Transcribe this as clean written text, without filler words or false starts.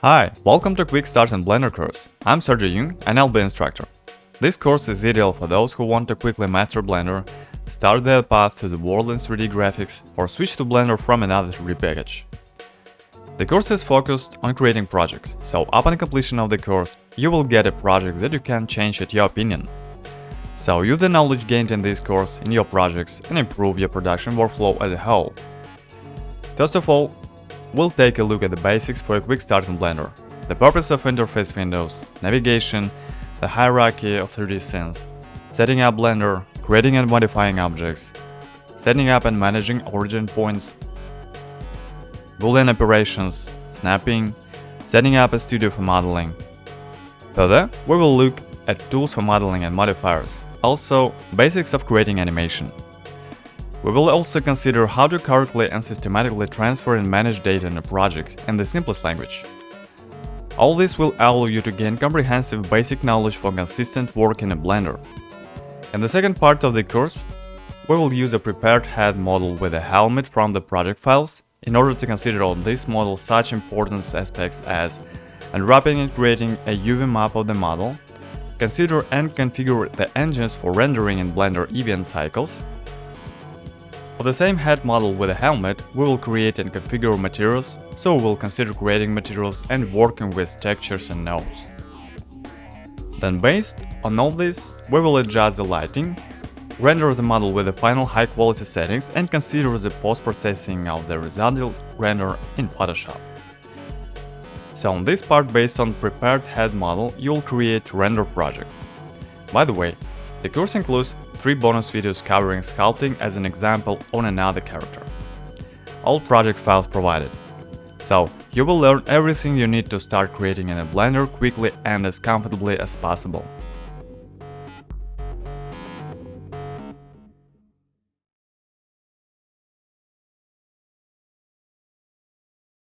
Hi, welcome to Quick Start in Blender course. I'm Sergey Jung and I'll be instructor. This course is ideal for those who want to quickly master Blender, start their path to the world in 3D graphics, or switch to Blender from another 3D package. The course is focused on creating projects, so upon completion of the course, you will get a project that you can change at your opinion. So use the knowledge gained in this course in your projects and improve your production workflow as a whole. First of all, we'll take a look at the basics for a quick start in Blender, the purpose of interface windows, navigation, the hierarchy of 3D scenes, setting up Blender, creating and modifying objects, setting up and managing origin points, Boolean operations, snapping, setting up a studio for modeling. Further, we will look at tools for modeling and modifiers, also basics of creating animation. We will also consider how to correctly and systematically transfer and manage data in a project in the simplest language. All this will allow you to gain comprehensive basic knowledge for consistent work in a Blender. In the second part of the course, we will use a prepared head model with a helmet from the project files in order to consider on this model such important aspects as unwrapping and creating a UV map of the model, consider and configure the engines for rendering in Blender event cycles. For the same head model with a helmet, we will create and configure materials, so we will consider creating materials and working with textures and nodes. Then based on all this, we will adjust the lighting, render the model with the final high quality settings and consider the post-processing of the resulting render in Photoshop. So on this part, based on prepared head model, you'll create render project. By the way, the course includes 3 bonus videos covering sculpting as an example on another character. All project files provided. So you will learn everything you need to start creating in a Blender quickly and as comfortably as possible.